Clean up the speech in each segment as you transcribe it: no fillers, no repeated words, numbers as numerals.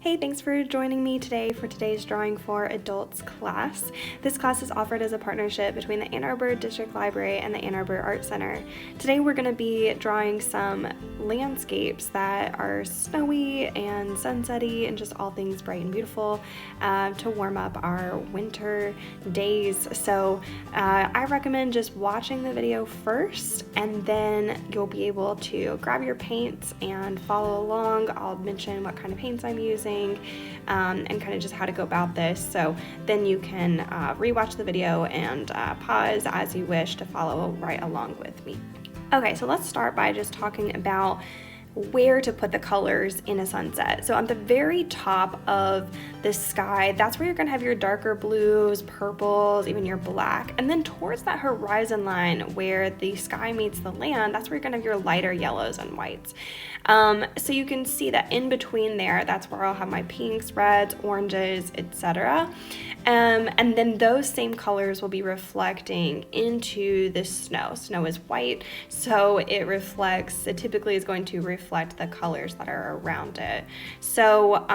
Hey, thanks for joining me today for today's Drawing for Adults class. This class is offered as a partnership between the Ann Arbor District Library and the Ann Arbor Art Center. Today we're going to be drawing some landscapes that are snowy and sunsetty and just all things bright and beautiful to warm up our winter days. So I recommend just watching the video first, and then you'll be able to grab your paints and follow along. I'll mention what kind of paints I'm using and kind of just how to go about this. So then you can rewatch the video and pause as you wish to follow right along with me. Okay, so let's start by just talking about where to put the colors in a sunset. So on the very top of the sky, that's where you're gonna have your darker blues, purples, even your black. And then towards that horizon line where the sky meets the land, that's where you're gonna have your lighter yellows and whites. So you can see that in between there, that's where I'll have my pinks, reds, oranges, etc. And then those same colors will be reflecting into the snow. Snow is white, so it typically is going to reflect the colors that are around it. So,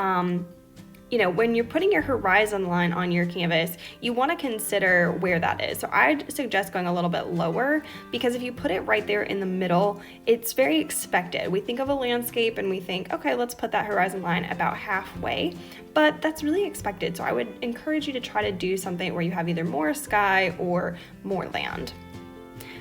when you're putting your horizon line on your canvas, you want to consider where that is. So I'd suggest going a little bit lower, because if you put it right there in the middle, it's very expected. We think of a landscape and we think, okay, let's put that horizon line about halfway, but that's really expected. So I would encourage you to try to do something where you have either more sky or more land.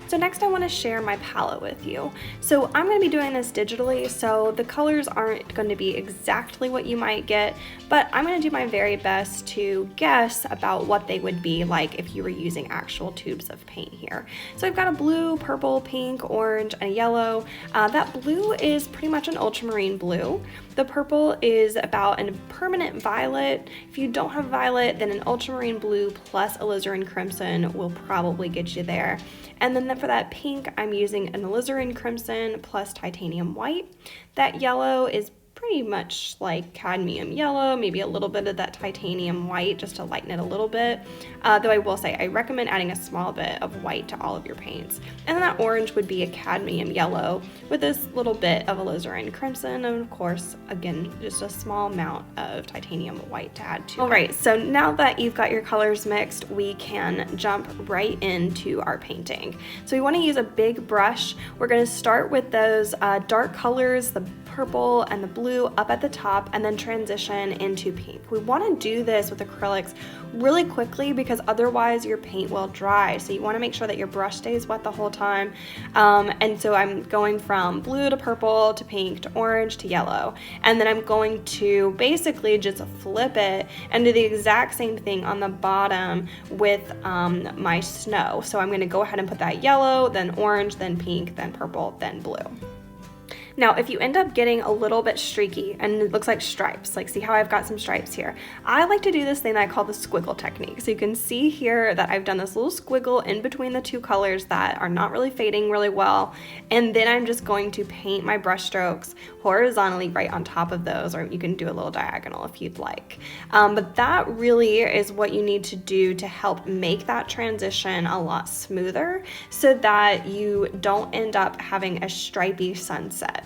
So next I want to share my palette with you. So I'm going to be doing this digitally, so the colors aren't going to be exactly what you might get, but I'm going to do my very best to guess about what they would be like if you were using actual tubes of paint here. So I've got a blue, purple, pink, orange, and a yellow. That blue is pretty much an ultramarine blue. The purple is about a permanent violet. If you don't have violet, then an ultramarine blue plus alizarin crimson will probably get you there. And then for that pink, I'm using an alizarin crimson plus titanium white. That yellow is pretty much like cadmium yellow, maybe a little bit of that titanium white just to lighten it a little bit. Though I will say I recommend adding a small bit of white to all of your paints. And then that orange would be a cadmium yellow with this little bit of alizarin crimson, and of course, again, just a small amount of titanium white to add to it. All right, so now that you've got your colors mixed, we can jump right into our painting. So we want to use a big brush. We're going to start with those dark colors, the purple and the blue up at the top, and then transition into pink. We want to do this with acrylics really quickly because otherwise your paint will dry. So you want to make sure that your brush stays wet the whole time. And so I'm going from blue to purple to pink to orange to yellow. And then I'm going to basically just flip it and do the exact same thing on the bottom with my snow. So I'm going to go ahead and put that yellow, then orange, then pink, then purple, then blue. Now, if you end up getting a little bit streaky and it looks like stripes, like see how I've got some stripes here, I like to do this thing that I call the squiggle technique. So you can see here that I've done this little squiggle in between the two colors that are not really fading really well. And then I'm just going to paint my brush strokes horizontally right on top of those, or you can do a little diagonal if you'd like. But that really is what you need to do to help make that transition a lot smoother so that you don't end up having a stripy sunset.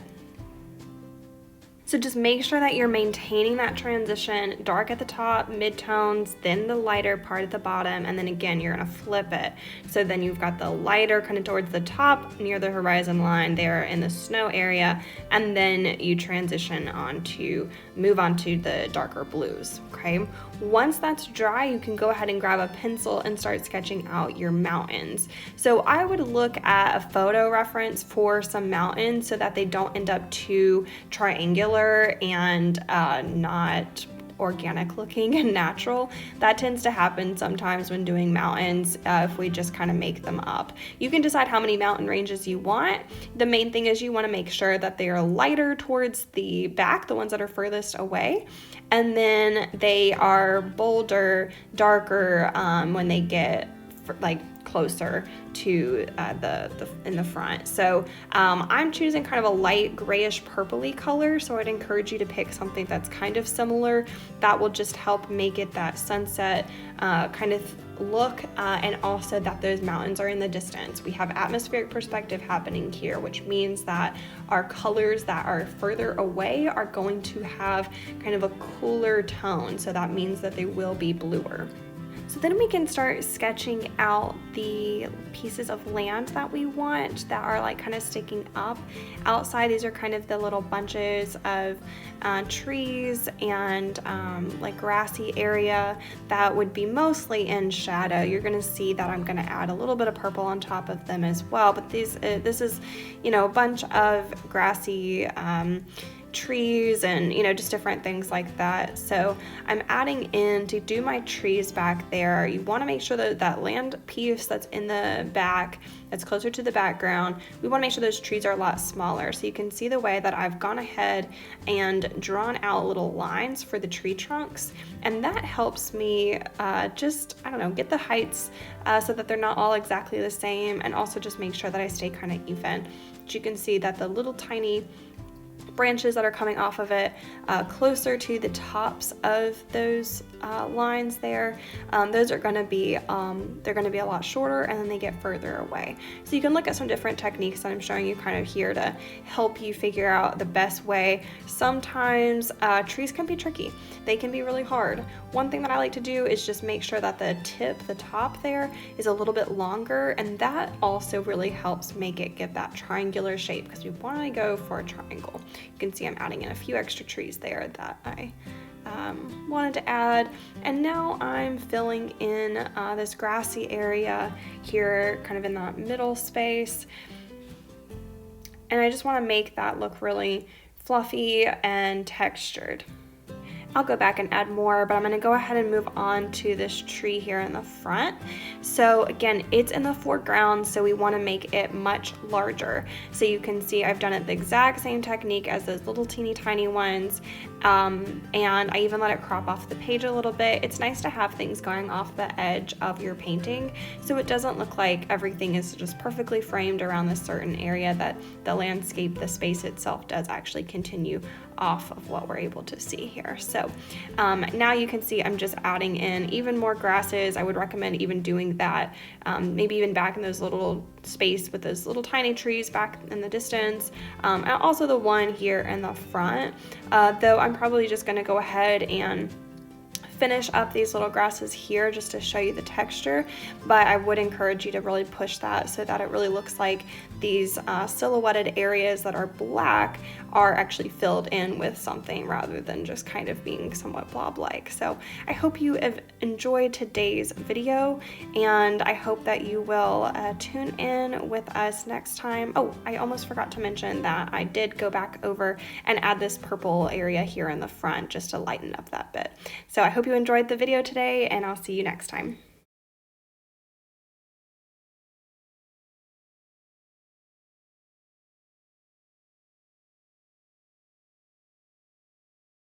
So just make sure that you're maintaining that transition, dark at the top, mid-tones, then the lighter part at the bottom, and then again, you're gonna flip it. So then you've got the lighter kind of towards the top near the horizon line there in the snow area, and then you transition move on to the darker blues, okay? Once that's dry, you can go ahead and grab a pencil and start sketching out your mountains. So I would look at a photo reference for some mountains so that they don't end up too triangular and not organic looking and natural. That tends to happen sometimes when doing mountains if we just kind of make them up. You can decide how many mountain ranges you want. The main thing is you want to make sure that they are lighter towards the back, the ones that are furthest away, and then they are bolder, darker when they get closer to in the front. So I'm choosing kind of a light grayish purpley color, so I'd encourage you to pick something that's kind of similar. That will just help make it that sunset kind of look, and also that those mountains are in the distance. We have atmospheric perspective happening here, which means that our colors that are further away are going to have kind of a cooler tone, so that means that they will be bluer. So then we can start sketching out the pieces of land that we want that are like kind of sticking up outside. These are kind of the little bunches of trees and like grassy area that would be mostly in shadow. You're gonna see that I'm gonna add a little bit of purple on top of them as well, but this is, you know, a bunch of grassy trees and, you know, just different things like that. So I'm adding in to do my trees back there. You want to make sure that that land piece that's in the back, that's closer to the background, we want to make sure those trees are a lot smaller. So you can see the way that I've gone ahead and drawn out little lines for the tree trunks, and that helps me just, I don't know, get the heights so that they're not all exactly the same, and also just make sure that I stay kind of even. But you can see that the little tiny branches that are coming off of it closer to the tops of those lines there, those are going to be they're going to be a lot shorter, and then they get further away. So you can look at some different techniques that I'm showing you kind of here to help you figure out the best way. Sometimes trees can be tricky. They can be really hard. One thing that I like to do is just make sure that the top there is a little bit longer, and that also really helps make it get that triangular shape, because we want to go for a triangle. You can see I'm adding in a few extra trees there that I wanted to add, and now I'm filling in this grassy area here kind of in the middle space, and I just want to make that look really fluffy and textured. I'll go back and add more, but I'm going to go ahead and move on to this tree here in the front. So again, it's in the foreground, so we want to make it much larger. So you can see I've done it the exact same technique as those little teeny tiny ones, and I even let it crop off the page a little bit. It's nice to have things going off the edge of your painting, so it doesn't look like everything is just perfectly framed around this certain area, that the landscape, the space itself does actually continue off of what we're able to see here. So now you can see I'm just adding in even more grasses. I would recommend even doing that, maybe even back in those little space with those little tiny trees back in the distance, and also the one here in the front, though I'm probably just going to go ahead and finish up these little grasses here just to show you the texture, but I would encourage you to really push that so that it really looks like these silhouetted areas that are black are actually filled in with something rather than just kind of being somewhat blob-like. So I hope you have enjoyed today's video, and I hope that you will tune in with us next time. Oh, I almost forgot to mention that I did go back over and add this purple area here in the front just to lighten up that bit. So I hope you enjoyed the video today, and I'll see you next time.